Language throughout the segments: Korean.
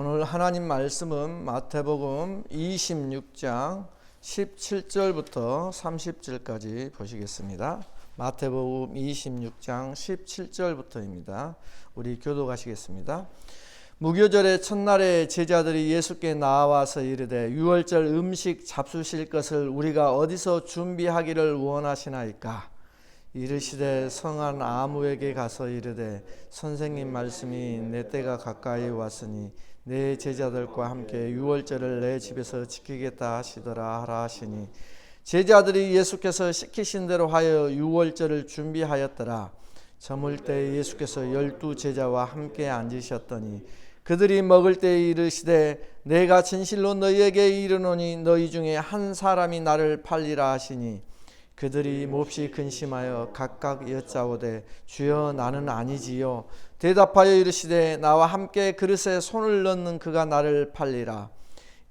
오늘 하나님 말씀은 마태복음 26장 17절부터 30절까지 보시겠습니다. 마태복음 26장 17절부터입니다. 우리 교독하시겠습니다. 무교절의 첫날에 제자들이 예수께 나와서 이르되 유월절 음식 잡수실 것을 우리가 어디서 준비하기를 원하시나이까? 이르시되 성한 아무에게 가서 이르되 선생님 말씀이 내 때가 가까이 왔으니 내 제자들과 함께 유월절을 내 집에서 지키겠다 하시더라 하라 하시니 제자들이 예수께서 시키신 대로 하여 유월절을 준비하였더라. 저물 때 예수께서 12 제자와 함께 앉으셨더니 그들이 먹을 때 이르시되 내가 진실로 너희에게 이르노니 너희 중에 한 사람이 나를 팔리라 하시니 그들이 몹시 근심하여 각각 여짜오되 주여 나는 아니지요. 대답하여 이르시되 나와 함께 그릇에 손을 넣는 그가 나를 팔리라.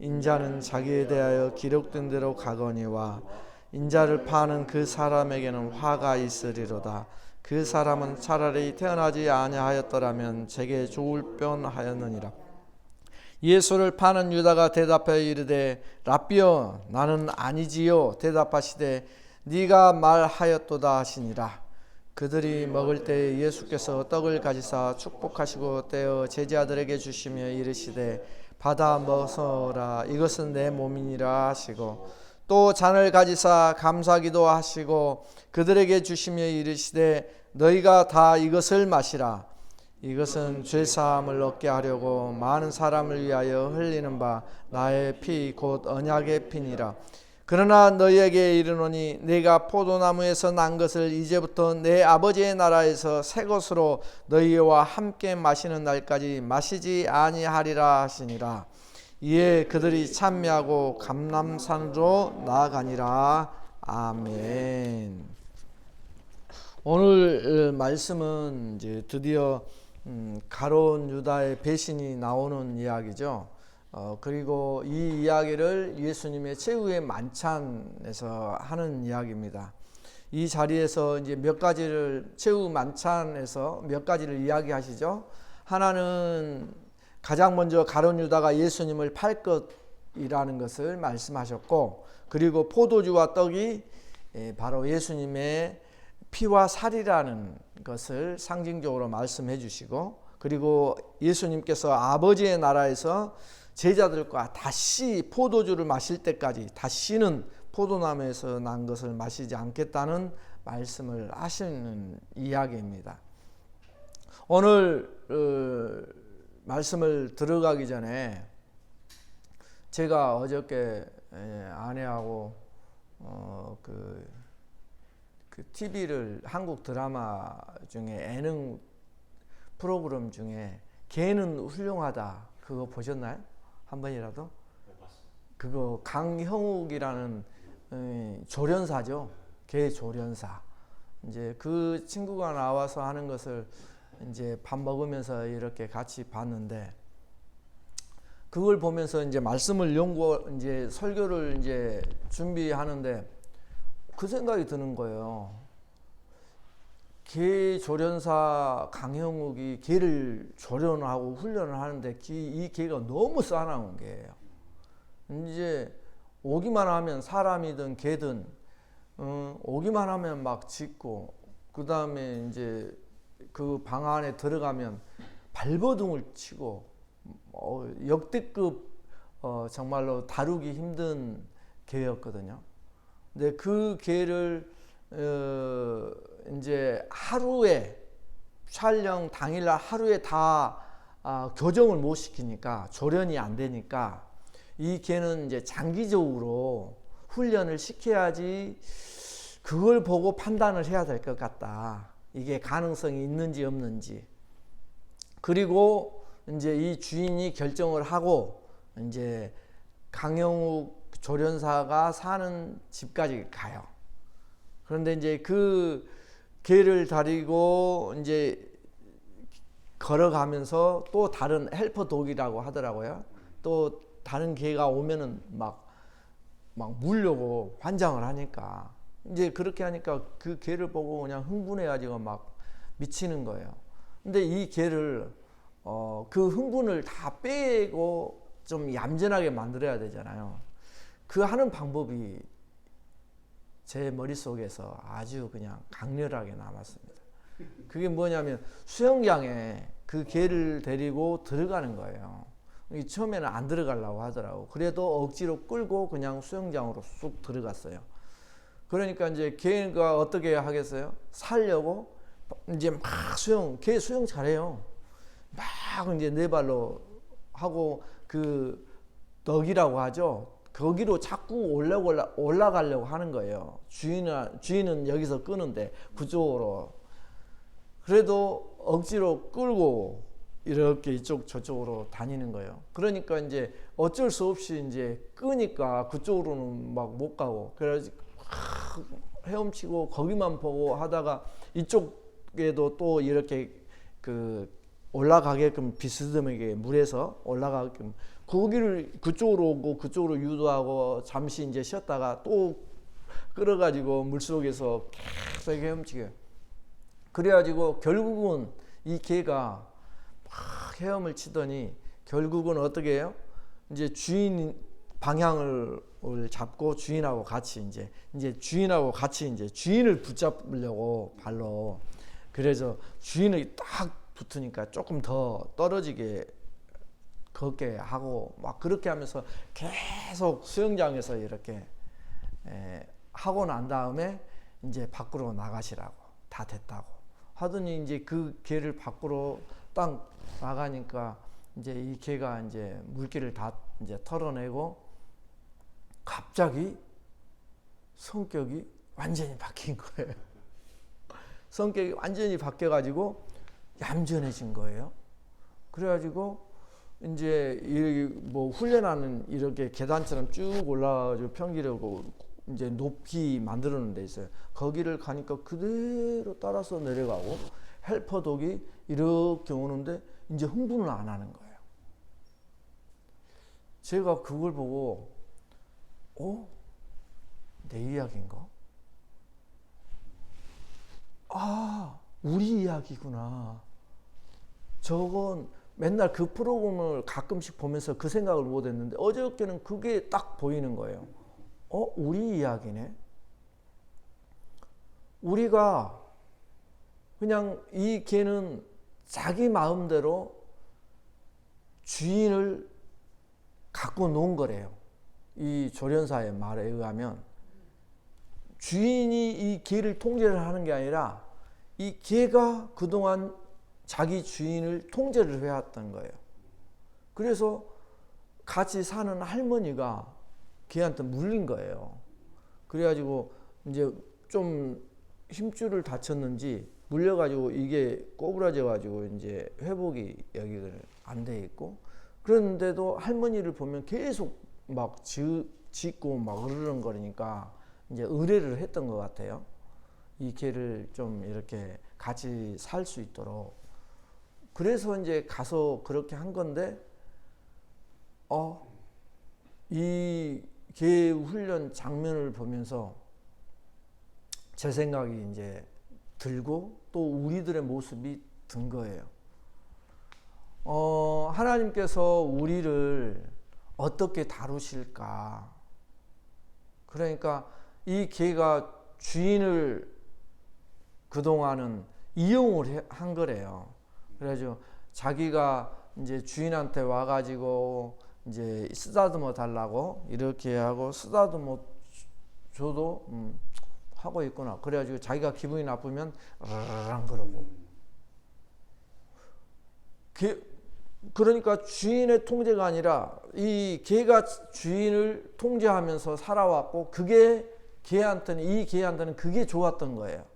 인자는 자기에 대하여 기록된 대로 가거니와 인자를 파는 그 사람에게는 화가 있으리로다. 그 사람은 차라리 태어나지 아니하였더라면 제게 좋을 뻔하였느니라. 예수를 파는 유다가 대답하여 이르되 랍비여 나는 아니지요. 대답하시되 네가 말하였도다 하시니라. 그들이 먹을 때 예수께서 떡을 가지사 축복하시고 떼어 제자들에게 주시며 이르시되 받아 먹어라 이것은 내 몸이니라 하시고 또 잔을 가지사 감사기도 하시고 그들에게 주시며 이르시되 너희가 다 이것을 마시라. 이것은 죄사함을 얻게 하려고 많은 사람을 위하여 흘리는 바 나의 피 곧 언약의 피니라. 그러나 너희에게 이르노니 내가 포도나무에서 난 것을 이제부터 내 아버지의 나라에서 새 것으로 너희와 함께 마시는 날까지 마시지 아니하리라 하시니라. 이에 그들이 찬미하고 감람산으로 나아가니라. 아멘. 오늘 말씀은 이제 드디어 가룟 유다의 배신이 나오는 이야기죠. 그리고 이 이야기를 예수님의 최후의 만찬에서 하는 이야기입니다. 이 자리에서 이제 몇 가지를 최후 만찬에서 몇 가지를 이야기하시죠. 하나는 가장 먼저 가룟 유다가 예수님을 팔 것이라는 것을 말씀하셨고, 그리고 포도주와 떡이 바로 예수님의 피와 살이라는 것을 상징적으로 말씀해 주시고, 그리고 예수님께서 아버지의 나라에서 제자들과 다시 포도주를 마실 때까지 다시는 포도나무에서 난 것을 마시지 않겠다는 말씀을 하시는 이야기입니다. 오늘 말씀을 들어가기 전에 제가 어저께 아내하고 그 TV를 한국 드라마 중에 예능 프로그램 중에 개는 훌륭하다 그거 보셨나요? 한 번이라도? 그거 강형욱이라는 조련사죠. 개 조련사. 이제 그 친구가 나와서 하는 것을 이제 밥 먹으면서 이렇게 같이 봤는데, 그걸 보면서 이제 말씀을 이제 설교를 이제 준비하는데 그 생각이 드는 거예요. 개 조련사 강형욱이 개를 조련하고 훈련을 하는데 이 개가 너무 싸나운 개예요. 이제 오기만 하면 사람이든 개든 오기만 하면 막 짖고, 그 다음에 이제 그 방 안에 들어가면 발버둥을 치고 역대급 정말로 다루기 힘든 개였거든요. 근데 그 개를 이제 하루에 촬영 당일날 하루에 다 교정을 못 시키니까, 조련이 안 되니까 이 개는 이제 장기적으로 훈련을 시켜야지 그걸 보고 판단을 해야 될 것 같다. 이게 가능성이 있는지 없는지. 그리고 이제 이 주인이 결정을 하고 이제 강형욱 조련사가 사는 집까지 가요. 그런데 이제 그 개를 다리고 이제 걸어가면서 또 다른 헬퍼 독이라고 하더라고요. 또 다른 개가 오면은 막 물려고 환장을 하니까, 이제 그렇게 하니까 그 개를 보고 그냥 흥분해가지고 막 미치는 거예요. 근데 이 개를 그 흥분을 다 빼고 좀 얌전하게 만들어야 되잖아요. 그 하는 방법이 제 머릿속에서 아주 그냥 강렬하게 남았습니다. 그게 뭐냐면 수영장에 그 개를 데리고 들어가는 거예요. 처음에는 안 들어가려고 하더라고. 그래도 억지로 끌고 그냥 수영장으로 쑥 들어갔어요. 그러니까 이제 개가 어떻게 하겠어요? 살려고 이제 막 개 수영 잘해요. 막 이제 네 발로 하고 그 덕이라고 하죠. 거기로 자꾸 올라가려고 하는 거예요. 주인은 여기서 끄는데 그쪽으로. 그래도 억지로 끌고 이렇게 이쪽 저쪽으로 다니는 거예요. 그러니까 이제 어쩔 수 없이 이제 끄니까 그쪽으로는 막 못 가고, 그래서 헤엄치고 거기만 보고 하다가 이쪽에도 또 이렇게 그 올라가게끔 비스듬하게 물에서 올라가게끔 거기를 그쪽으로 오고 그쪽으로 유도하고 잠시 이제 쉬었다가 또 끌어가지고 물속에서 계속 헤엄치게. 그래가지고 결국은 이 개가 막 헤엄을 치더니 결국은 어떻게 해요? 이제 주인 방향을 잡고 주인하고 같이 이제 주인하고 같이 이제 주인을 붙잡으려고 발로. 그래서 주인이 딱 붙으니까 조금 더 떨어지게 걷게 하고 막 그렇게 하면서 계속 수영장에서 이렇게 하고 난 다음에 이제 밖으로 나가시라고, 다 됐다고 하더니 이제 그 개를 밖으로 딱 나가니까 이제 이 개가 이제 물기를 다 이제 털어내고 갑자기 성격이 완전히 바뀐 거예요. 성격이 완전히 바뀌어가지고 얌전해진 거예요. 그래가지고 이제 뭐 훈련하는 이렇게 계단처럼 쭉 올라가지고 평지라고 이제 높이 만들어 놓은 데 있어요. 거기를 가니까 그대로 따라서 내려가고 헬퍼독이 이렇게 오는데 이제 흥분을 안 하는 거예요. 제가 그걸 보고 내 이야기인가? 아, 우리 이야기구나. 저건 맨날 그 프로그램을 가끔씩 보면서 그 생각을 못 했는데 어저께는 그게 딱 보이는 거예요. 우리 이야기네. 우리가 그냥 이 개는 자기 마음대로 주인을 갖고 놓은 거래요. 이 조련사의 말에 의하면 주인이 이 개를 통제를 하는 게 아니라 이 개가 그동안 자기 주인을 통제를 해왔던 거예요. 그래서 같이 사는 할머니가 걔한테 물린 거예요. 그래가지고 이제 좀 힘줄을 다쳤는지 물려가지고 이게 꼬부라져가지고 이제 회복이 여기 안 돼 있고, 그런데도 할머니를 보면 계속 막 짖고 막 으르렁거리니까 이제 의뢰를 했던 것 같아요. 이 개를 좀 이렇게 같이 살 수 있도록. 그래서 이제 가서 그렇게 한 건데, 이 개 훈련 장면을 보면서 제 생각이 이제 들고 또 우리들의 모습이 든 거예요. 하나님께서 우리를 어떻게 다루실까? 그러니까 이 개가 주인을 그동안은 이용을 한 거래요. 그래가지고 자기가 이제 주인한테 와가지고 이제 쓰다듬어 달라고 이렇게 하고 쓰다듬어 줘도 하고 있구나. 그래가지고 자기가 기분이 나쁘면 르르랑 그러고. 그러니까 주인의 통제가 아니라 이 개가 주인을 통제하면서 살아왔고, 그게 이 개한테는 그게 좋았던 거예요.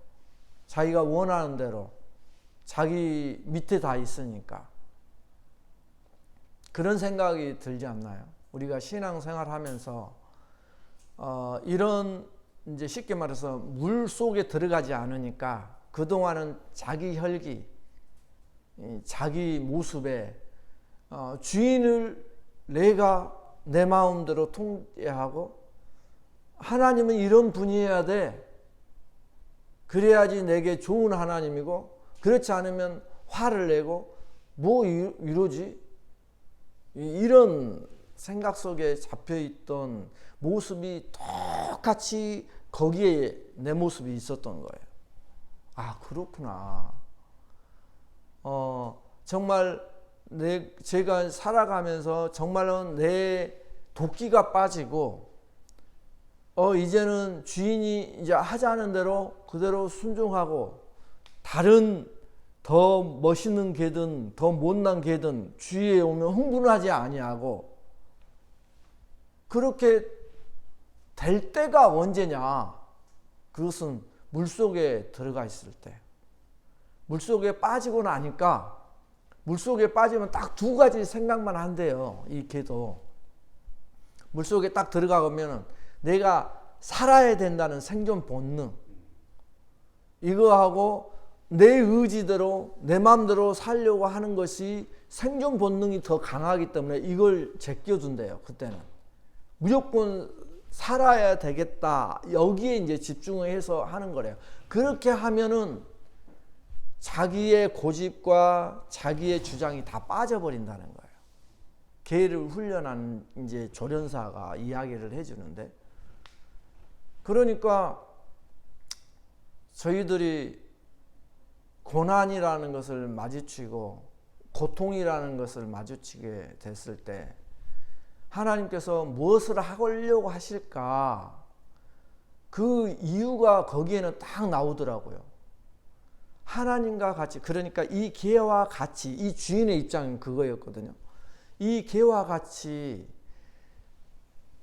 자기가 원하는 대로 자기 밑에 다 있으니까. 그런 생각이 들지 않나요? 우리가 신앙생활 하면서 이런 이제 쉽게 말해서 물 속에 들어가지 않으니까 그동안은 자기 혈기, 자기 모습에 주인을 내가 내 마음대로 통제하고, 하나님은 이런 분이어야 돼. 그래야지 내게 좋은 하나님이고, 그렇지 않으면 화를 내고 뭐 이러지? 이런 생각 속에 잡혀있던 모습이 똑같이 거기에 내 모습이 있었던 거예요. 아, 그렇구나. 정말 제가 살아가면서 정말로 내 도끼가 빠지고, 이제는 주인이 이제 하자는 대로 그대로 순종하고, 다른 더 멋있는 개든 더 못난 개든 주위에 오면 흥분하지 아니하고, 그렇게 될 때가 언제냐? 그것은 물속에 들어가 있을 때. 물속에 빠지고 나니까, 물속에 빠지면 딱 두 가지 생각만 한대요. 이 개도. 물속에 딱 들어가면 내가 살아야 된다는 생존 본능, 이거하고 내 의지대로 내 마음대로 살려고 하는 것이 생존 본능이 더 강하기 때문에 이걸 제껴둔대요. 그때는 무조건 살아야 되겠다, 여기에 이제 집중을 해서 하는 거래요. 그렇게 하면은 자기의 고집과 자기의 주장이 다 빠져버린다는 거예요. 개를 훈련한 이제 조련사가 이야기를 해주는데, 그러니까 저희들이 고난이라는 것을 마주치고 고통이라는 것을 마주치게 됐을 때 하나님께서 무엇을 하려고 하실까, 그 이유가 거기에는 딱 나오더라고요. 하나님과 같이, 그러니까 이 개와 같이, 이 주인의 입장은 그거였거든요. 이 개와 같이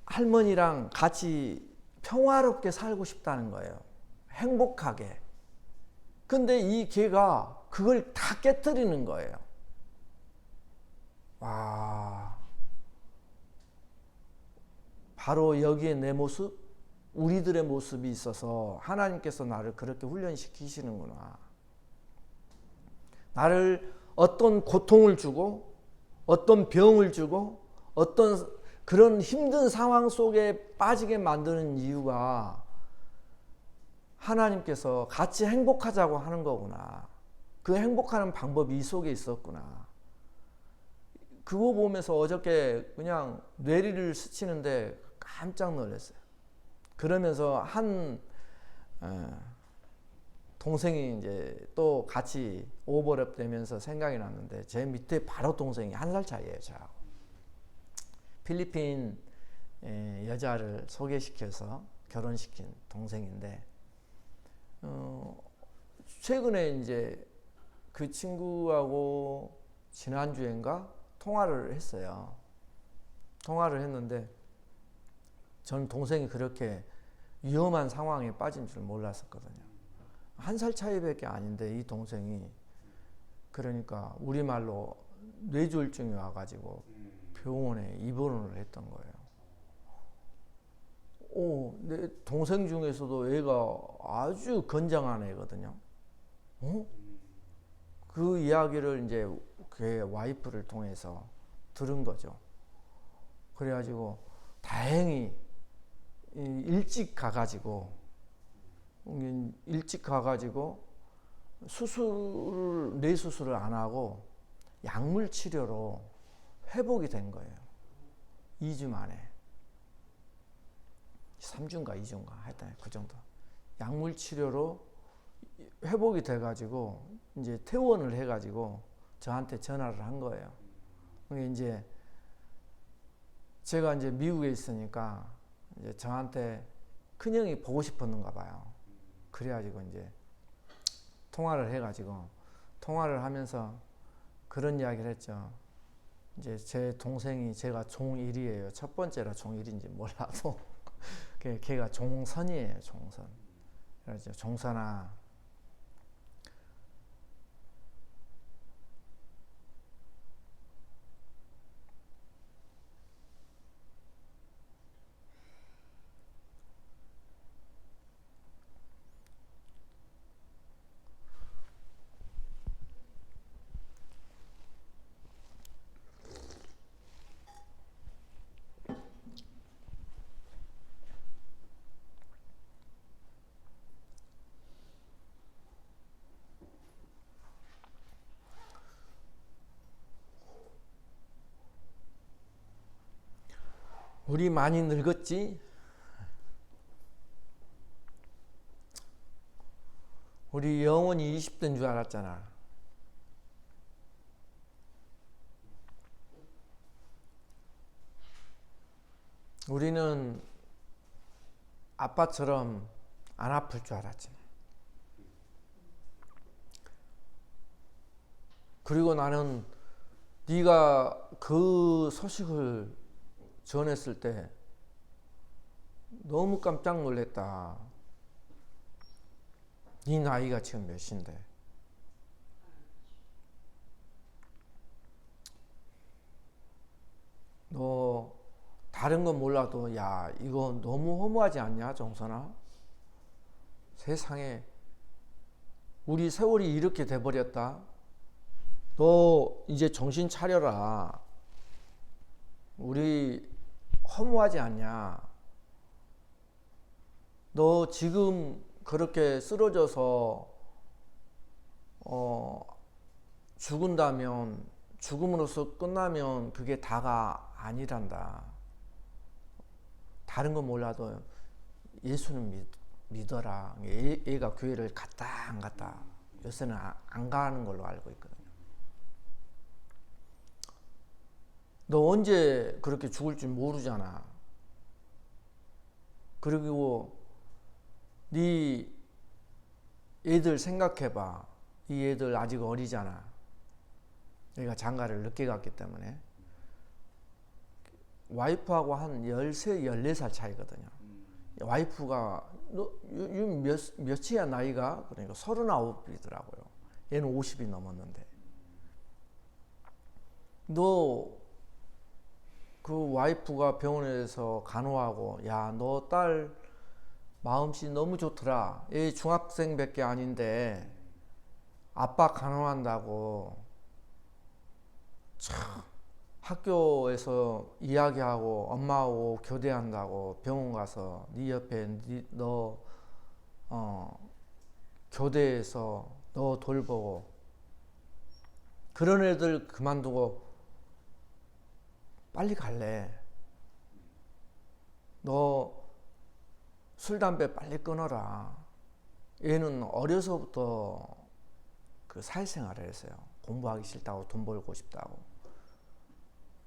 할머니랑 같이 평화롭게 살고 싶다는 거예요. 행복하게. 근데 이 개가 그걸 다 깨트리는 거예요. 와, 바로 여기에 내 모습, 우리들의 모습이 있어서 하나님께서 나를 그렇게 훈련시키시는구나. 나를 어떤 고통을 주고 어떤 병을 주고 어떤 그런 힘든 상황 속에 빠지게 만드는 이유가 하나님께서 같이 행복하자고 하는 거구나. 그 행복하는 방법이 이 속에 있었구나. 그거 보면서 어저께 그냥 뇌리를 스치는데 깜짝 놀랐어요. 그러면서 한 동생이 이제 또 같이 오버랩 되면서 생각이 났는데, 제 밑에 바로 동생이 1살 차이예요, 저하고. 필리핀 여자를 소개시켜서 결혼시킨 동생인데, 최근에 이제 그 친구하고 지난주인가 통화를 했어요. 통화를 했는데 저는 동생이 그렇게 위험한 상황에 빠진 줄 몰랐었거든요. 1살 차이밖에 아닌데 이 동생이 그러니까 우리말로 뇌졸중이 와가지고 병원에 입원을 했던 거예요. 내 동생 중에서도 애가 아주 건장한 애거든요. 그 이야기를 이제 그 와이프를 통해서 들은 거죠. 그래가지고 다행히 일찍 가가지고 뇌 수술을 안 하고 약물 치료로 회복이 된 거예요. 2주 만에. 3주인가 2주인가 하여튼 그 정도. 약물 치료로 회복이 돼가지고 이제 퇴원을 해가지고 저한테 전화를 한 거예요. 이제 제가 이제 미국에 있으니까 이제 저한테 큰형이 보고 싶었는가 봐요. 그래가지고 이제 통화를 해가지고 통화를 하면서 그런 이야기를 했죠. 이제 제 동생이, 제가 종1이에요. 첫 번째라 종1인지 몰라도 걔가 종선이에요. 종선. 그래서 종선아, 우리 많이 늙었지? 우리 영원히 20대인 줄 알았잖아. 우리는 아빠처럼 안 아플 줄 알았지. 그리고 나는 네가 그 소식을 전했을 때 너무 깜짝 놀랐다. 네 나이가 지금 몇인데? 너 다른 건 몰라도 야 이거 너무 허무하지 않냐 정선아? 세상에 우리 세월이 이렇게 돼버렸다. 너 이제 정신 차려라. 우리 허무하지 않냐? 너 지금 그렇게 쓰러져서 죽은다면 죽음으로써 끝나면 그게 다가 아니란다. 다른 건 몰라도 예수는 믿어라. 얘가 교회를 갔다 안 갔다. 요새는 안 가는 걸로 알고 있거든요. 너 언제 그렇게 죽을 줄 모르잖아. 그리고 네 애들 생각해봐. 이 애들 아직 어리잖아. 얘가 장가를 늦게 갔기 때문에. 와이프하고 한 13, 14살 차이거든요. 와이프가 너 몇이야 나이가? 그러니까 39이더라고요. 얘는 50이 넘었는데. 너 그 와이프가 병원에서 간호하고 야, 너 딸 마음씨 너무 좋더라. 얘 중학생밖에 아닌데 아빠 간호한다고 참 학교에서 이야기하고 엄마하고 교대한다고 병원 가서 네 옆에 너 교대에서 너 돌보고 그런 애들 그만두고 빨리 갈래. 너 술, 담배 빨리 끊어라. 얘는 어려서부터 그 사회생활을 했어요. 공부하기 싫다고 돈 벌고 싶다고.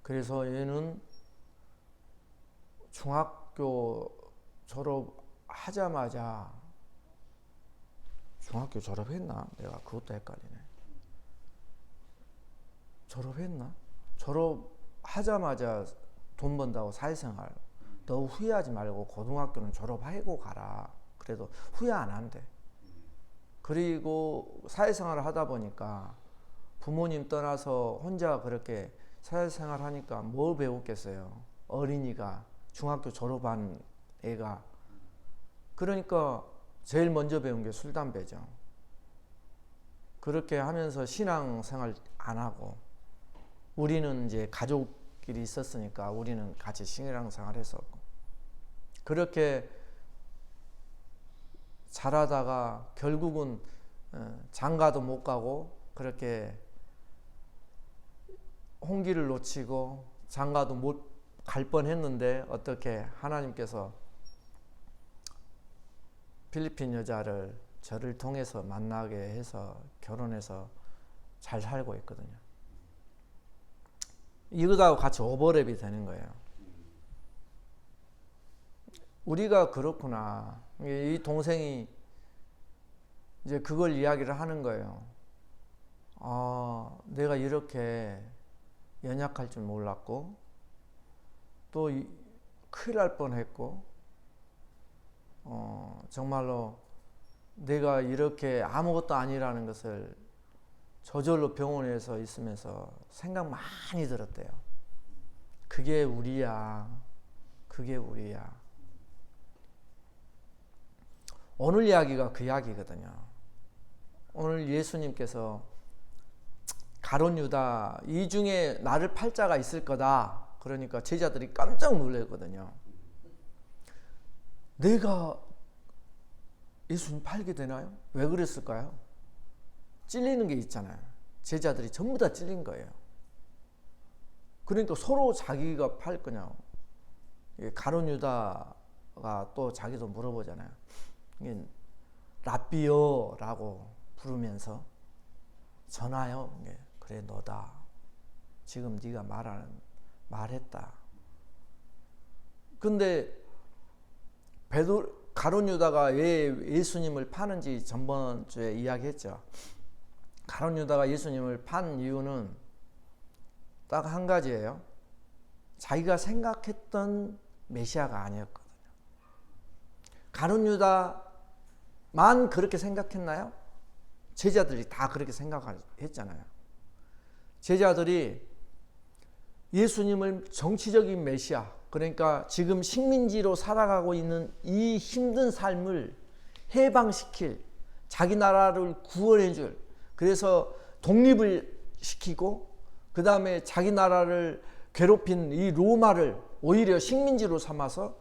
그래서 얘는 중학교 졸업하자마자 중학교 졸업했나? 내가 그것도 헷갈리네. 졸업했나? 졸업하자마자 돈 번다고 사회생활. 너 후회하지 말고 고등학교는 졸업하고 가라. 그래도 후회 안 한대. 그리고 사회생활을 하다 보니까 부모님 떠나서 혼자 그렇게 사회생활 하니까 뭘 배웠겠어요. 어린이가 중학교 졸업한 애가. 그러니까 제일 먼저 배운 게 술, 담배죠. 그렇게 하면서 신앙생활 안 하고 우리는 이제 가족끼리 있었으니까 우리는 같이 신앙생활 했었고 그렇게 자라다가 결국은 장가도 못 가고 그렇게 홍기를 놓치고 장가도 못 갈 뻔했는데 어떻게 하나님께서 필리핀 여자를 저를 통해서 만나게 해서 결혼해서 잘 살고 있거든요. 이거하고 같이 오버랩이 되는 거예요. 우리가 그렇구나. 이 동생이 이제 그걸 이야기를 하는 거예요. 아, 내가 이렇게 연약할 줄 몰랐고 또 큰일 날 뻔했고 정말로 내가 이렇게 아무것도 아니라는 것을 저절로 병원에서 있으면서 생각 많이 들었대요. 그게 우리야. 그게 우리야. 오늘 이야기가 그 이야기거든요. 오늘 예수님께서 가룟 유다 이 중에 나를 팔 자가 있을 거다. 그러니까 제자들이 깜짝 놀랐거든요. 내가 예수님 팔게 되나요? 왜 그랬을까요? 찔리는 게 있잖아요. 제자들이 전부 다 찔린 거예요. 그러니까 서로 자기가 팔 거냐고. 가룟 유다가 또 자기도 물어보잖아요. 랍비요라고 부르면서 전하여 그래 너다. 지금 네가 말했다. 근데 가룟 유다가 왜 예수님을 파는지 전번 주에 이야기했죠. 가룟 유다가 예수님을 판 이유는 딱 한 가지예요. 자기가 생각했던 메시아가 아니었거든요. 가룟 유다만 그렇게 생각했나요? 제자들이 다 그렇게 생각했잖아요. 제자들이 예수님을 정치적인 메시아, 그러니까 지금 식민지로 살아가고 있는 이 힘든 삶을 해방시킬, 자기 나라를 구원해 줄, 그래서 독립을 시키고 그 다음에 자기 나라를 괴롭힌 이 로마를 오히려 식민지로 삼아서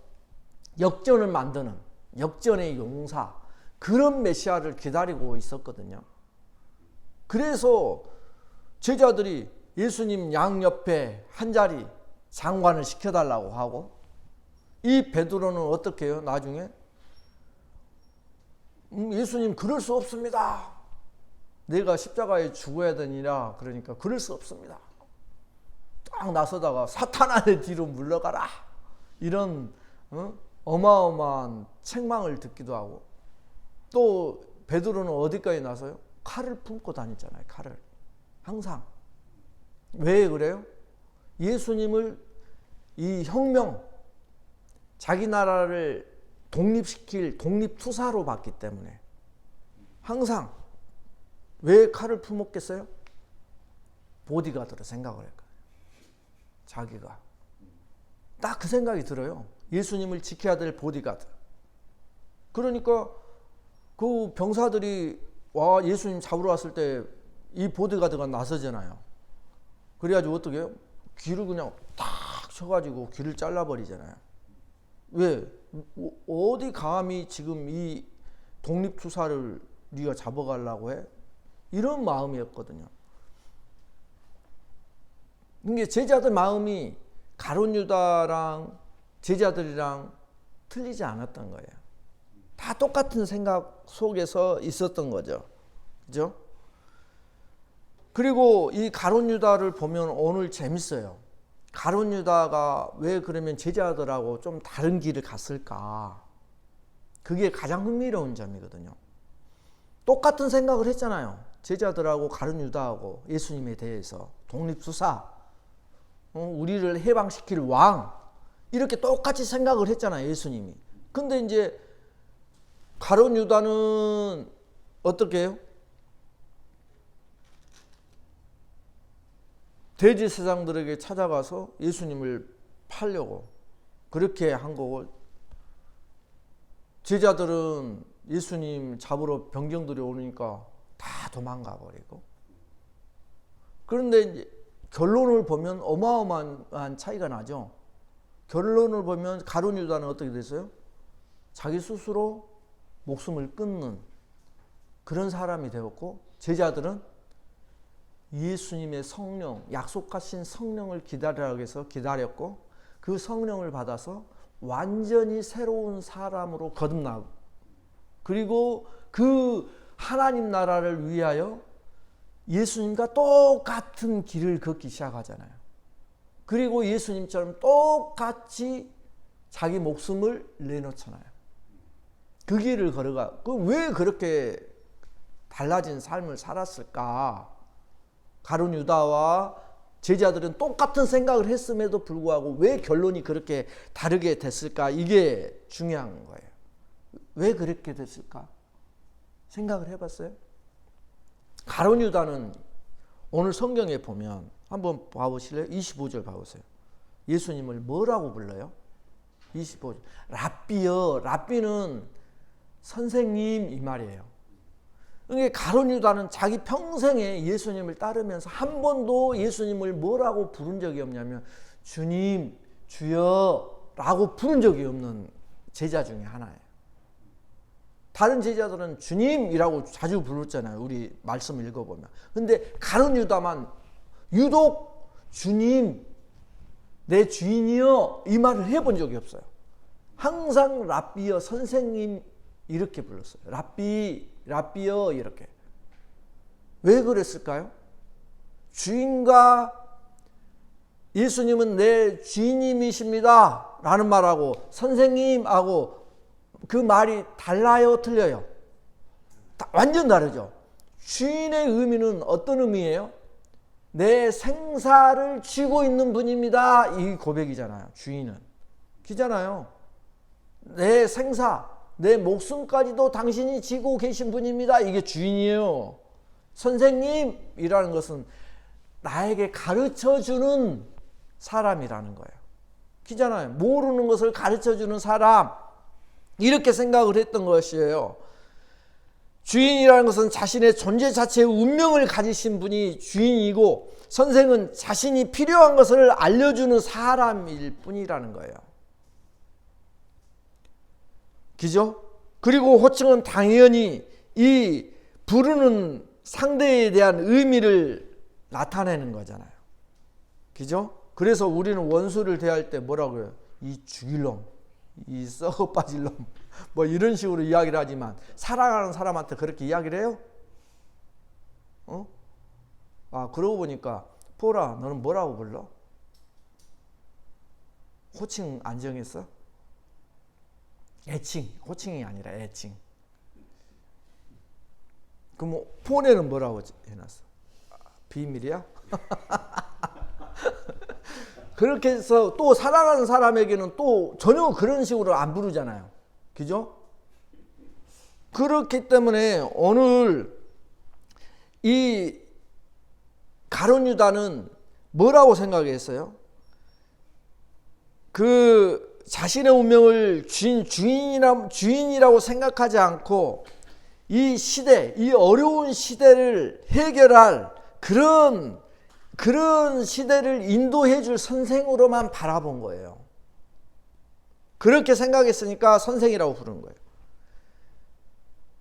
역전을 만드는 역전의 용사, 그런 메시아를 기다리고 있었거든요. 그래서 제자들이 예수님 양옆에 한 자리 장관을 시켜달라고 하고, 이 베드로는 어떻게 해요? 나중에 예수님 그럴 수 없습니다. 내가 십자가에 죽어야 되니라. 그러니까 그럴 수 없습니다. 딱 나서다가 사탄아 내 뒤로 물러가라. 이런 어마어마한 책망을 듣기도 하고, 또 베드로는 어디까지 나서요? 칼을 품고 다니잖아요. 칼을 항상. 왜 그래요? 예수님을 이 혁명, 자기 나라를 독립시킬 독립투사로 봤기 때문에 항상. 왜 칼을 품었겠어요? 보디가드로 생각을 했거든요. 자기가. 딱 그 생각이 들어요. 예수님을 지켜야 될 보디가드. 그러니까 그 병사들이 예수님 잡으러 왔을 때 이 보디가드가 나서잖아요. 그래가지고 어떻게 해요? 귀를 그냥 탁 쳐가지고 귀를 잘라버리잖아요. 왜? 어디 감히 지금 이 독립투사를 네가 잡아가려고 해? 이런 마음이었거든요. 이게 제자들 마음이 가룟 유다랑 제자들이랑 틀리지 않았던 거예요. 다 똑같은 생각 속에서 있었던 거죠. 그죠? 그리고 이 가룟 유다를 보면 오늘 재밌어요. 가룟 유다가 왜 그러면 제자들하고 좀 다른 길을 갔을까? 그게 가장 흥미로운 점이거든요. 똑같은 생각을 했잖아요. 제자들하고 가룟 유다하고 예수님에 대해서 독립투사, 우리를 해방시킬 왕, 이렇게 똑같이 생각을 했잖아요. 예수님이. 근데 이제 가룟 유다는 어떻게 해요? 대제사장들에게 찾아가서 예수님을 팔려고 그렇게 한 거고, 제자들은 예수님 잡으러 병정들이 오니까 다 도망가 버리고. 그런데 이제 결론을 보면 어마어마한 차이가 나죠. 결론을 보면 가룟 유다는 어떻게 됐어요? 자기 스스로 목숨을 끊는 그런 사람이 되었고, 제자들은 예수님의 성령, 약속하신 성령을 기다리라고 해서 기다렸고, 그 성령을 받아서 완전히 새로운 사람으로 거듭나고, 그리고 그 하나님 나라를 위하여 예수님과 똑같은 길을 걷기 시작하잖아요. 그리고 예수님처럼 똑같이 자기 목숨을 내놓잖아요. 그 길을 걸어가. 왜 그렇게 달라진 삶을 살았을까? 가룟 유다와 제자들은 똑같은 생각을 했음에도 불구하고 왜 결론이 그렇게 다르게 됐을까? 이게 중요한 거예요. 왜 그렇게 됐을까? 생각을 해봤어요? 가룟 유다는 오늘 성경에 보면 한번 봐보실래요? 25절 봐보세요. 예수님을 뭐라고 불러요? 25절. 랍비요. 랍비는 선생님 이 말이에요. 그러니까 가룟 유다는 자기 평생에 예수님을 따르면서 한 번도 예수님을 뭐라고 부른 적이 없냐면 주님, 주여 라고 부른 적이 없는 제자 중에 하나예요. 다른 제자들은 주님이라고 자주 불렀잖아요. 우리 말씀 읽어보면. 근데 가룟 유다만 유독 주님, 내 주인이여 이 말을 해본 적이 없어요. 항상 랍비여 선생님 이렇게 불렀어요. 랍비여 이렇게. 왜 그랬을까요? 주인과 예수님은 내 주인님이십니다 라는 말하고 선생님하고 그 말이 달라요, 틀려요? 완전 다르죠. 주인의 의미는 어떤 의미예요? 내 생사를 쥐고 있는 분입니다. 이 고백이잖아요. 주인은. 그잖아요. 내 생사, 내 목숨까지도 당신이 쥐고 계신 분입니다. 이게 주인이에요. 선생님이라는 것은 나에게 가르쳐주는 사람이라는 거예요. 그잖아요. 모르는 것을 가르쳐주는 사람. 이렇게 생각을 했던 것이에요. 주인이라는 것은 자신의 존재 자체의 운명을 가지신 분이 주인이고 선생은 자신이 필요한 것을 알려주는 사람일 뿐이라는 거예요. 그죠? 그리고 호칭은 당연히 이 부르는 상대에 대한 의미를 나타내는 거잖아요. 그죠? 그래서 우리는 원수를 대할 때 뭐라고 해요? 이 죽일 놈, 이 썩어 빠질 놈, 뭐 이런 식으로 이야기를 하지만 사랑하는 사람한테 그렇게 이야기를 해요? 그러고 보니까 포라 너는 뭐라고 불러? 호칭 안 정했어? 애칭, 호칭이 아니라 애칭. 그럼 폰에는 뭐라고 해놨어? 비밀이야? 그렇게 해서 또 사랑하는 사람에게는 또 전혀 그런 식으로 안 부르잖아요. 그죠? 그렇기 때문에 오늘 이 가룟 유다는 뭐라고 생각했어요? 그 자신의 운명을 주인이라고 생각하지 않고 이 시대, 이 어려운 시대를 해결할 그런 시대를 인도해 줄 선생으로만 바라본 거예요. 그렇게 생각했으니까 선생이라고 부르는 거예요.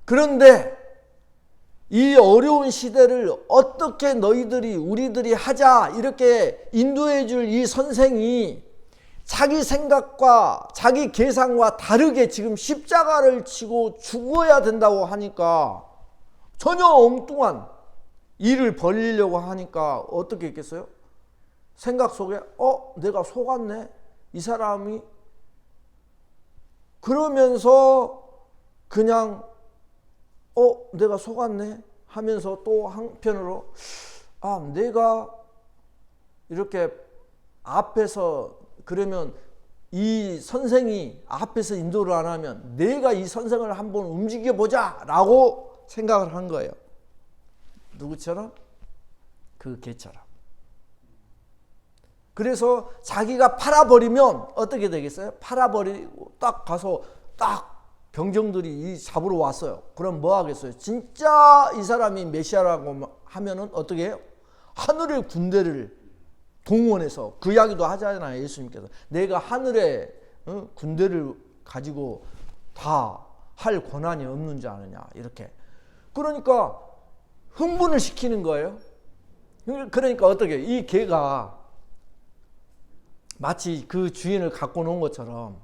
그런데 이 어려운 시대를 어떻게 우리들이 하자 이렇게 인도해 줄 이 선생이 자기 생각과 자기 계산과 다르게 지금 십자가를 치고 죽어야 된다고 하니까 전혀 엉뚱한 일을 벌이려고 하니까 어떻게 했겠어요? 생각 속에 내가 속았네 이 사람이. 그러면서 그냥 내가 속았네 하면서 또 한편으로 내가 이렇게 앞에서 그러면 이 선생이 앞에서 인도를 안 하면 내가 이 선생을 한번 움직여보자 라고 생각을 한 거예요. 누구처럼? 그 개처럼. 그래서 자기가 팔아버리면 어떻게 되겠어요? 팔아버리고 딱 가서 딱 병정들이 잡으러 왔어요. 그럼 뭐 하겠어요? 진짜 이 사람이 메시아라고 하면은 어떻게 해요? 하늘의 군대를 동원해서 그 이야기도 하잖아요. 예수님께서 내가 하늘의 군대를 가지고 다 할 권한이 없는 줄 아느냐 이렇게. 그러니까 흥분을 시키는 거예요. 그러니까 어떻게 이 개가 마치 그 주인을 갖고 놓은 것처럼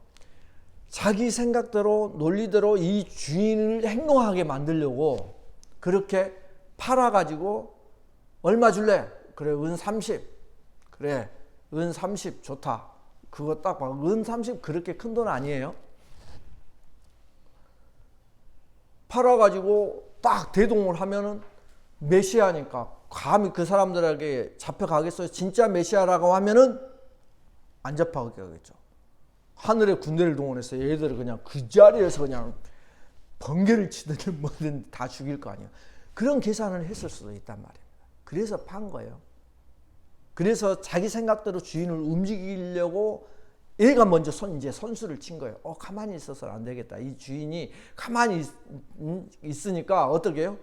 자기 생각대로 논리대로 이 주인을 행동하게 만들려고 그렇게 팔아가지고 얼마 줄래? 그래 은 30. 그래 은 30 좋다. 그거 딱 봐. 은 30 그렇게 큰 돈 아니에요. 팔아가지고 딱 대동을 하면은 메시아니까 감히 그 사람들에게 잡혀가겠어요? 진짜 메시아라고 하면은 안 잡혀가겠죠. 하늘의 군대를 동원해서 얘들을 그냥 그 자리에서 그냥 번개를 치든 뭐든 다 죽일 거 아니에요. 그런 계산을 했을 수도 있단 말입니다. 그래서 판 거예요. 그래서 자기 생각대로 주인을 움직이려고 얘가 먼저 이제 선수를 친 거예요. 가만히 있어서는 안 되겠다. 이 주인이 가만히 있으니까 어떻게 해요?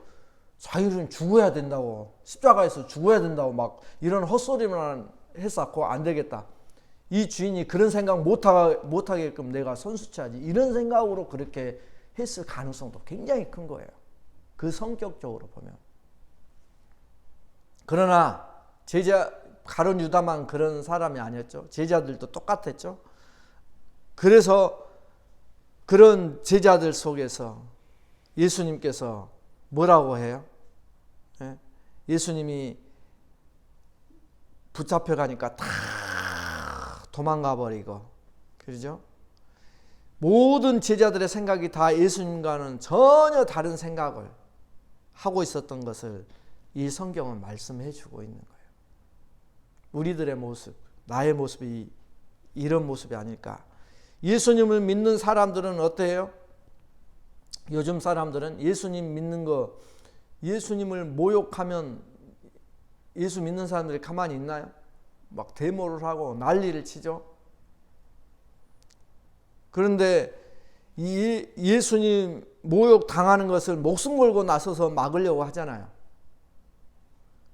자기는 죽어야 된다고, 십자가에서 죽어야 된다고 막 이런 헛소리만 했었고 안 되겠다. 이 주인이 그런 생각 못하게끔 내가 선수쳐야지. 이런 생각으로 그렇게 했을 가능성도 굉장히 큰 거예요. 그 성격적으로 보면. 그러나 가룟 유다만 그런 사람이 아니었죠. 제자들도 똑같았죠. 그래서 그런 제자들 속에서 예수님께서 뭐라고 해요? 예수님이 붙잡혀 가니까 다 도망가 버리고, 그러죠? 모든 제자들의 생각이 다 예수님과는 전혀 다른 생각을 하고 있었던 것을 이 성경은 말씀해 주고 있는 거예요. 우리들의 모습, 나의 모습이 이런 모습이 아닐까. 예수님을 믿는 사람들은 어때요? 요즘 사람들은 예수님 믿는 거, 예수님을 모욕하면 예수 믿는 사람들이 가만히 있나요? 막 데모를 하고 난리를 치죠. 그런데 이 예수님 모욕 당하는 것을 목숨 걸고 나서서 막으려고 하잖아요.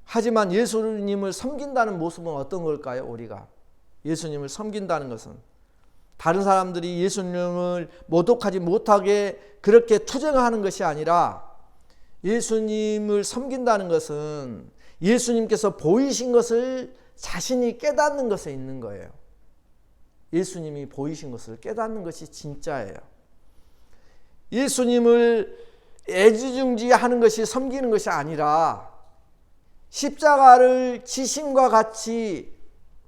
하지만 예수님을 섬긴다는 모습은 어떤 걸까요? 우리가 예수님을 섬긴다는 것은 다른 사람들이 예수님을 모독하지 못하게 그렇게 투쟁하는 것이 아니라, 예수님을 섬긴다는 것은 예수님께서 보이신 것을 자신이 깨닫는 것에 있는 거예요. 예수님이 보이신 것을 깨닫는 것이 진짜예요. 예수님을 애지중지하는 것이 섬기는 것이 아니라 십자가를 지심과 같이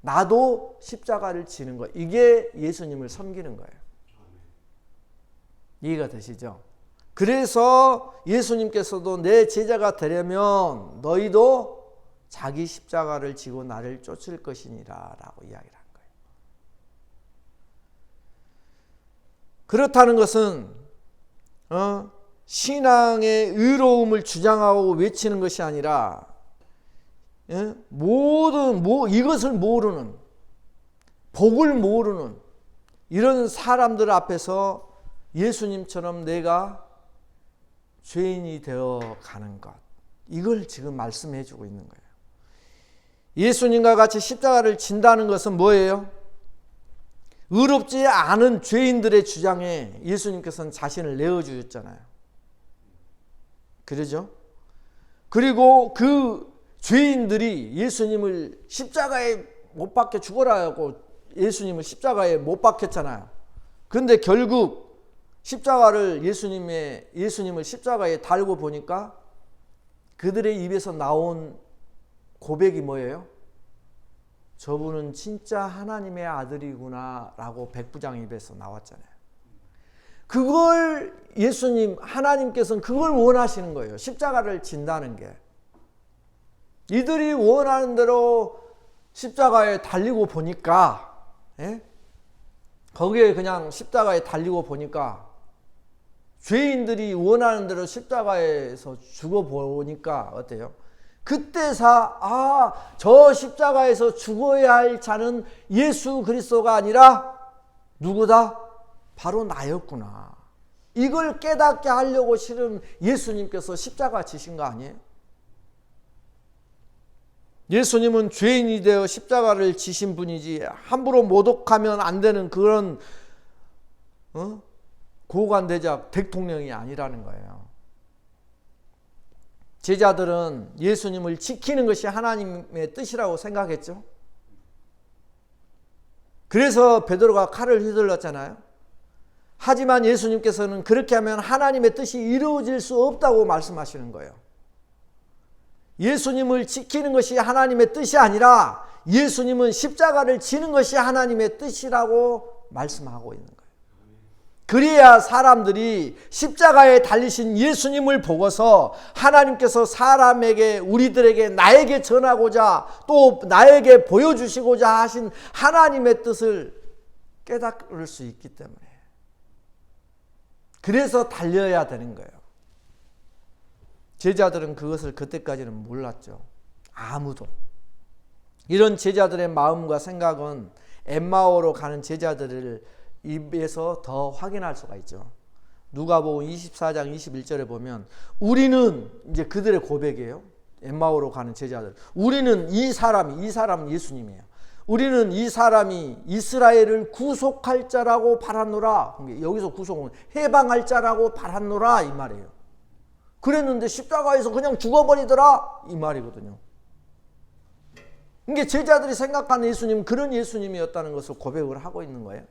나도 십자가를 지는 것, 이게 예수님을 섬기는 거예요. 이해가 되시죠? 그래서 예수님께서도 내 제자가 되려면 너희도 자기 십자가를 지고 나를 쫓을 것이니라 라고 이야기를 한 거예요. 그렇다는 것은 신앙의 의로움을 주장하고 외치는 것이 아니라 이것을 모르는, 복을 모르는 이런 사람들 앞에서 예수님처럼 내가 죄인이 되어 가는 것, 이걸 지금 말씀해 주고 있는 거예요. 예수님과 같이 십자가를 진다는 것은 뭐예요? 의롭지 않은 죄인들의 주장에 예수님께서는 자신을 내어주셨잖아요. 그러죠? 그리고 그 죄인들이 예수님을 십자가에 못 박혀 죽어라 하고 예수님을 십자가에 못 박혔잖아요. 그런데 결국 예수님을 십자가에 달고 보니까 그들의 입에서 나온 고백이 뭐예요? 저분은 진짜 하나님의 아들이구나 라고 백부장 입에서 나왔잖아요. 그걸 하나님께서는 그걸 원하시는 거예요. 십자가를 진다는 게. 이들이 원하는 대로 십자가에 달리고 보니까, 거기에 그냥 십자가에 달리고 보니까, 죄인들이 원하는 대로 십자가에서 죽어보니까 어때요? 그때서 저 십자가에서 죽어야 할 자는 예수 그리스도가 아니라 누구다? 바로 나였구나. 이걸 깨닫게 하려고 실은 예수님께서 십자가 지신 거 아니에요? 예수님은 죄인이 되어 십자가를 지신 분이지 함부로 모독하면 안 되는 그런 고관대작 대통령이 아니라는 거예요. 제자들은 예수님을 지키는 것이 하나님의 뜻이라고 생각했죠. 그래서 베드로가 칼을 휘둘렀잖아요. 하지만 예수님께서는 그렇게 하면 하나님의 뜻이 이루어질 수 없다고 말씀하시는 거예요. 예수님을 지키는 것이 하나님의 뜻이 아니라 예수님은 십자가를 지는 것이 하나님의 뜻이라고 말씀하고 있는 거예요. 그래야 사람들이 십자가에 달리신 예수님을 보고서 하나님께서 사람에게, 우리들에게, 나에게 전하고자 또 나에게 보여주시고자 하신 하나님의 뜻을 깨달을 수 있기 때문에, 그래서 달려야 되는 거예요. 제자들은 그것을 그때까지는 몰랐죠. 아무도. 이런 제자들의 마음과 생각은 엠마오로 가는 제자들을 입에서 더 확인할 수가 있죠. 누가복음 24장 21절에 보면 우리는, 이제 그들의 고백이에요. 엠마오로 가는 제자들. 우리는 이 사람은 예수님이에요. 우리는 이 사람이 이스라엘을 구속할 자라고 바랐노라. 여기서 구속은 해방할 자라고 바랐노라 이 말이에요. 그랬는데 십자가에서 그냥 죽어버리더라 이 말이거든요. 이게 제자들이 생각하는 예수님은 그런 예수님이었다는 것을 고백을 하고 있는 거예요.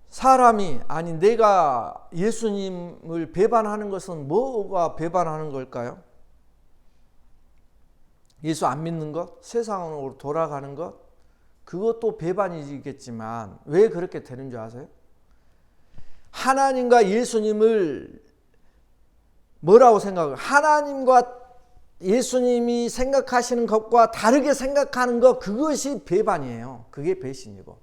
사람이, 아니 내가 예수님을 배반하는 것은 뭐가 배반하는 걸까요? 예수 안 믿는 것, 세상으로 돌아가는 것, 그것도 배반이겠지만 왜 그렇게 되는 줄 아세요? 하나님과 예수님을 뭐라고 생각해요? 하나님과 예수님이 생각하시는 것과 다르게 생각하는 것, 그것이 배반이에요. 그게 배신이고.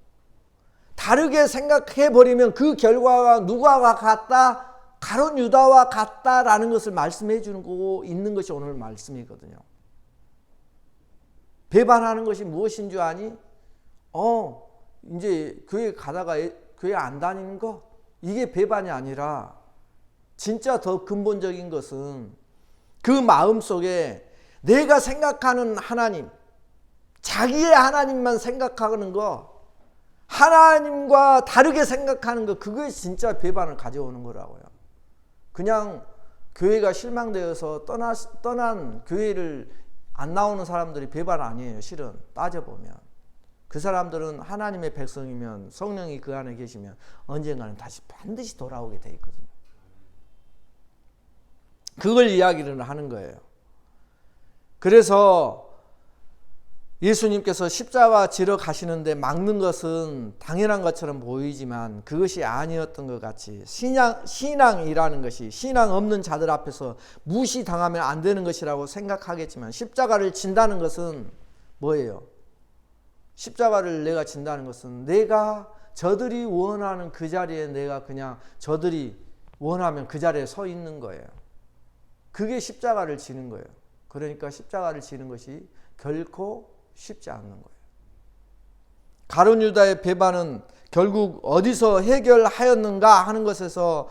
다르게 생각해버리면 그 결과가 누구와 같다? 가룟 유다와 같다라는 것을 말씀해 주고 있는 것이 오늘 말씀이거든요. 배반하는 것이 무엇인 줄 아니? 이제 교회 가다가 교회 안 다니는 거, 이게 배반이 아니라 진짜 더 근본적인 것은 그 마음 속에 내가 생각하는 하나님, 자기의 하나님만 생각하는 거, 하나님과 다르게 생각하는 거, 그게 진짜 배반을 가져오는 거라고요. 그냥 교회가 실망되어서 떠난 교회를 안 나오는 사람들이 배반 아니에요. 실은 따져보면 그 사람들은 하나님의 백성이면, 성령이 그 안에 계시면 언젠가는 다시 반드시 돌아오게 돼 있거든요. 그걸 이야기를 하는 거예요. 그래서 예수님께서 십자가 지러 가시는데 막는 것은 당연한 것처럼 보이지만 그것이 아니었던 것 같이, 신앙이라는 것이 신앙 없는 자들 앞에서 무시당하면 안 되는 것이라고 생각하겠지만, 십자가를 진다는 것은 뭐예요? 십자가를 내가 진다는 것은 내가 저들이 원하는 그 자리에 내가 그냥 저들이 원하면 그 자리에 서 있는 거예요. 그게 십자가를 지는 거예요. 그러니까 십자가를 지는 것이 결코 쉽지 않는 거예요. 가룟 유다의 배반은 결국 어디서 해결하였는가 하는 것에서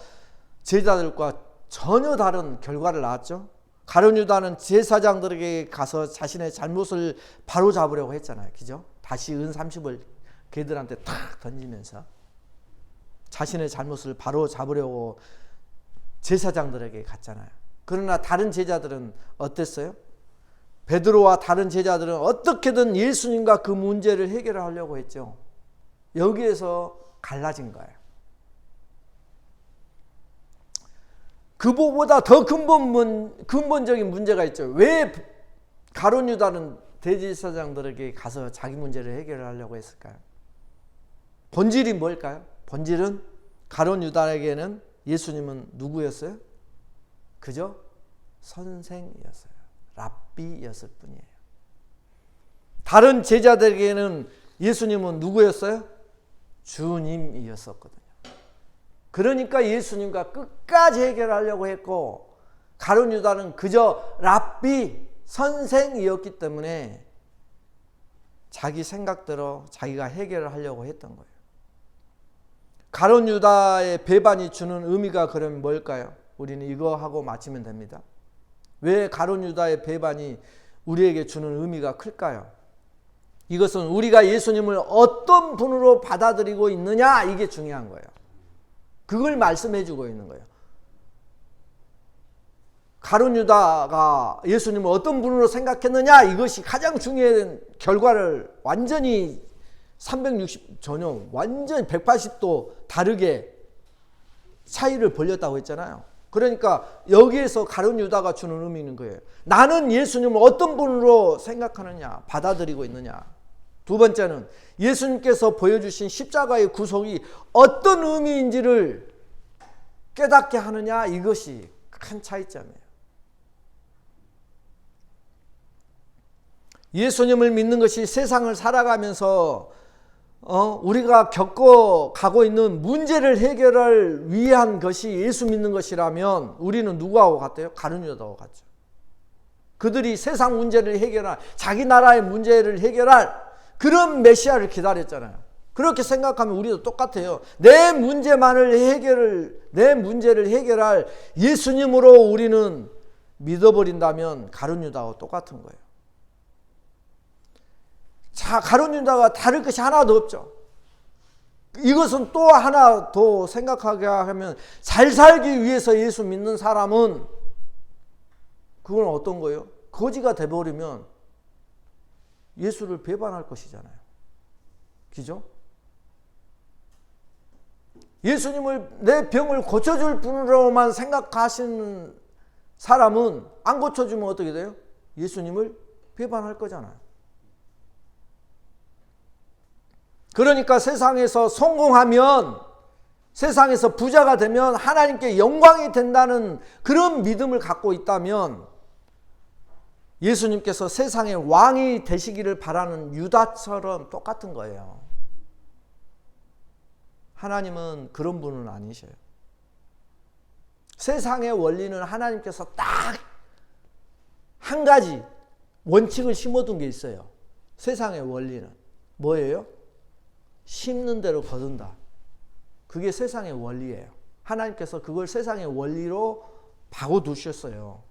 제자들과 전혀 다른 결과를 낳았죠. 가룟 유다는 제사장들에게 가서 자신의 잘못을 바로잡으려고 했잖아요. 그죠? 다시 은 30을 걔들한테 탁 던지면서 자신의 잘못을 바로잡으려고 제사장들에게 갔잖아요. 그러나 다른 제자들은 어땠어요? 베드로와 다른 제자들은 어떻게든 예수님과 그 문제를 해결하려고 했죠. 여기에서 갈라진 거예요. 그보다 더 근본적인 문제가 있죠. 왜 가룟 유다는 대제사장들에게 가서 자기 문제를 해결하려고 했을까요? 본질이 뭘까요? 본질은 가룟 유다에게는 예수님은 누구였어요? 그저 선생이었어요. 랍비였을 뿐이에요. 다른 제자들에게는 예수님은 누구였어요? 주님이었었거든요. 그러니까 예수님과 끝까지 해결하려고 했고, 가룟 유다는 그저 랍비, 선생이었기 때문에 자기 생각대로 자기가 해결을 하려고 했던 거예요. 가룟 유다의 배반이 주는 의미가 그럼 뭘까요? 우리는 이거 하고 마치면 됩니다. 왜 가룟 유다의 배반이 우리에게 주는 의미가 클까요? 이것은 우리가 예수님을 어떤 분으로 받아들이고 있느냐, 이게 중요한 거예요. 그걸 말씀해 주고 있는 거예요. 가룟 유다가 예수님을 어떤 분으로 생각했느냐, 이것이 가장 중요한 결과를 완전히 360 전혀 완전히 180도 다르게 차이를 벌렸다고 했잖아요. 그러니까 여기에서 가룟 유다가 주는 의미는 거예요. 나는 예수님을 어떤 분으로 생각하느냐, 받아들이고 있느냐. 두 번째는 예수님께서 보여주신 십자가의 구속이 어떤 의미인지를 깨닫게 하느냐, 이것이 큰 차이점이에요. 예수님을 믿는 것이 세상을 살아가면서 우리가 겪어가고 있는 문제를 해결할 위한 것이 예수 믿는 것이라면 우리는 누구하고 같아요? 가룟 유다하고 같죠. 그들이 세상 문제를 해결할, 자기 나라의 문제를 해결할 그런 메시아를 기다렸잖아요. 그렇게 생각하면 우리도 똑같아요. 내 문제를 해결할 예수님으로 우리는 믿어버린다면 가룟 유다하고 똑같은 거예요. 자, 가룟 유다가 다를 것이 하나도 없죠. 이것은 또 하나 더 생각하게 하면, 잘 살기 위해서 예수 믿는 사람은 그건 어떤 거예요? 거지가 돼버리면 예수를 배반할 것이잖아요. 그죠? 예수님을 내 병을 고쳐줄 분으로만 생각하시는 사람은 안 고쳐주면 어떻게 돼요? 예수님을 배반할 거잖아요. 그러니까 세상에서 성공하면, 세상에서 부자가 되면 하나님께 영광이 된다는 그런 믿음을 갖고 있다면 예수님께서 세상의 왕이 되시기를 바라는 유다처럼 똑같은 거예요. 하나님은 그런 분은 아니셔요. 세상의 원리는 하나님께서 딱 한 가지 원칙을 심어둔 게 있어요. 세상의 원리는 뭐예요? 심는 대로 거둔다. 그게 세상의 원리예요. 하나님께서 그걸 세상의 원리로 박아두셨어요.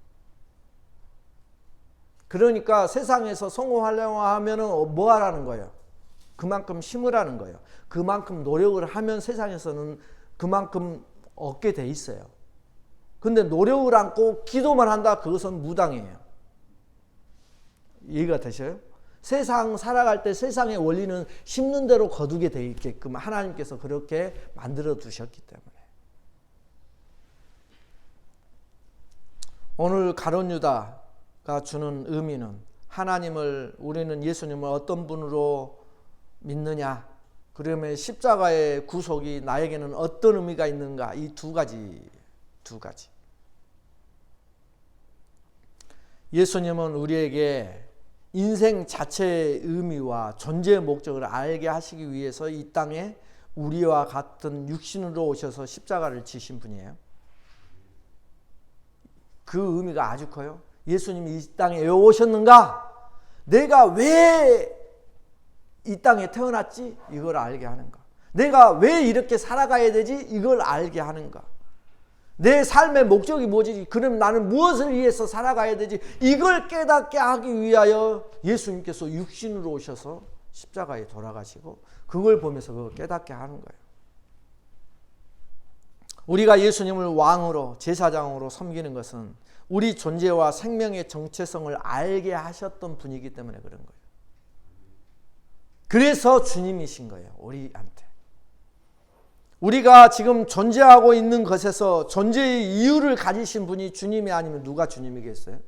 그러니까 세상에서 성공하려고 하면 뭐 하라는 거예요? 그만큼 심으라는 거예요. 그만큼 노력을 하면 세상에서는 그만큼 얻게 돼 있어요. 근데 노력을 않고 기도만 한다? 그것은 무당이에요. 이해가 되셔요? 세상 살아갈 때 세상의 원리는 심는 대로 거두게 돼 있게끔 하나님께서 그렇게 만들어 두셨기 때문에. 오늘 가룟 유다가 주는 의미는 하나님을, 우리는 예수님을 어떤 분으로 믿느냐, 그러면 십자가의 구속이 나에게는 어떤 의미가 있는가, 이 두 가지. 예수님은 우리에게 인생 자체의 의미와 존재의 목적을 알게 하시기 위해서 이 땅에 우리와 같은 육신으로 오셔서 십자가를 지신 분이에요. 그 의미가 아주 커요. 예수님이 이 땅에 왜 오셨는가? 내가 왜 이 땅에 태어났지? 이걸 알게 하는가? 내가 왜 이렇게 살아가야 되지? 이걸 알게 하는가? 내 삶의 목적이 뭐지? 그럼 나는 무엇을 위해서 살아가야 되지? 이걸 깨닫게 하기 위하여 예수님께서 육신으로 오셔서 십자가에 돌아가시고 그걸 보면서 그걸 깨닫게 하는 거예요. 우리가 예수님을 왕으로, 제사장으로 섬기는 것은 우리 존재와 생명의 정체성을 알게 하셨던 분이기 때문에 그런 거예요. 그래서 주님이신 거예요, 우리한테. 우리가 지금 존재하고 있는 것에서 존재의 이유를 가지신 분이 주님이 아니면 누가 주님이겠어요?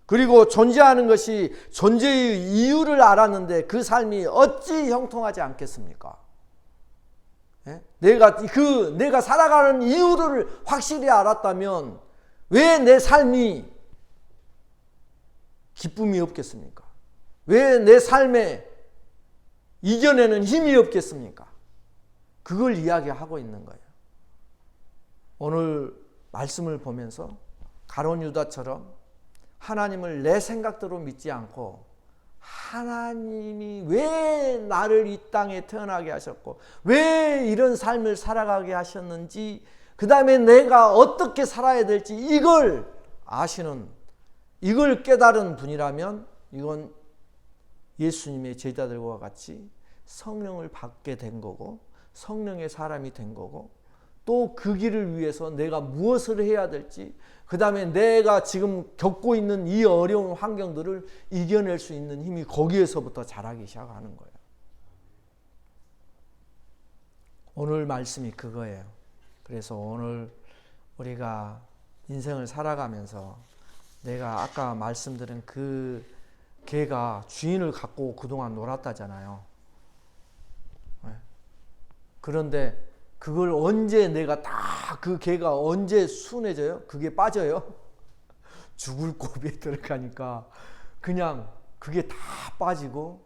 그리고 존재하는 것이 존재의 이유를 알았는데 그 삶이 어찌 형통하지 않겠습니까? 예? 내가 살아가는 이유를 확실히 알았다면 왜 내 삶이 기쁨이 없겠습니까? 왜 내 삶에 이겨내는 힘이 없겠습니까? 그걸 이야기하고 있는 거예요. 오늘 말씀을 보면서 가룟 유다처럼 하나님을 내 생각대로 믿지 않고 하나님이 왜 나를 이 땅에 태어나게 하셨고 왜 이런 삶을 살아가게 하셨는지, 그 다음에 내가 어떻게 살아야 될지 이걸 아시는, 이걸 깨달은 분이라면 이건 예수님의 제자들과 같이 성령을 받게 된 거고 성령의 사람이 된 거고, 또 그 길을 위해서 내가 무엇을 해야 될지, 그 다음에 내가 지금 겪고 있는 이 어려운 환경들을 이겨낼 수 있는 힘이 거기에서부터 자라기 시작하는 거예요. 오늘 말씀이 그거예요. 그래서 오늘 우리가 인생을 살아가면서 내가 아까 말씀드린 그 개가 주인을 갖고 그동안 놀았다잖아요. 그런데 그걸 언제 내가 다 그 개가 언제 순해져요? 그게 빠져요? 죽을 고비에 들어가니까 그냥 그게 다 빠지고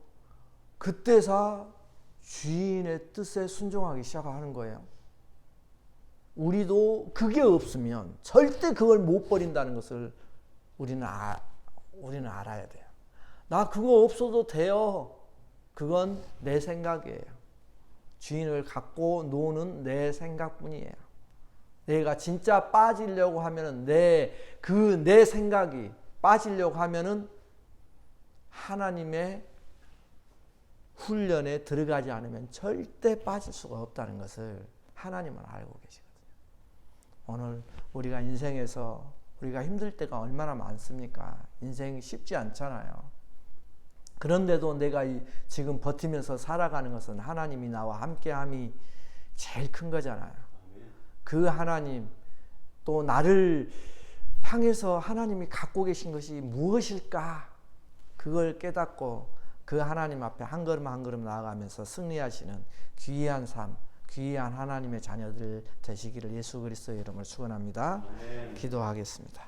그때서 주인의 뜻에 순종하기 시작하는 거예요. 우리도 그게 없으면 절대 그걸 못 버린다는 것을 우리는 알아야 돼요. 나 그거 없어도 돼요. 그건 내 생각이에요. 주인을 갖고 노는 내 생각뿐이에요. 내가 진짜 빠지려고 하면은 내 생각이 빠지려고 하면은 하나님의 훈련에 들어가지 않으면 절대 빠질 수가 없다는 것을 하나님은 알고 계시거든요. 오늘 우리가 인생에서 우리가 힘들 때가 얼마나 많습니까? 인생이 쉽지 않잖아요. 그런데도 내가 지금 버티면서 살아가는 것은 하나님이 나와 함께함이 제일 큰 거잖아요. 그 하나님, 또 나를 향해서 하나님이 갖고 계신 것이 무엇일까? 그걸 깨닫고 그 하나님 앞에 한 걸음 한 걸음 나아가면서 승리하시는 귀한 삶, 귀한 하나님의 자녀들 되시기를 예수 그리스도의 이름으로 축원합니다. 기도하겠습니다.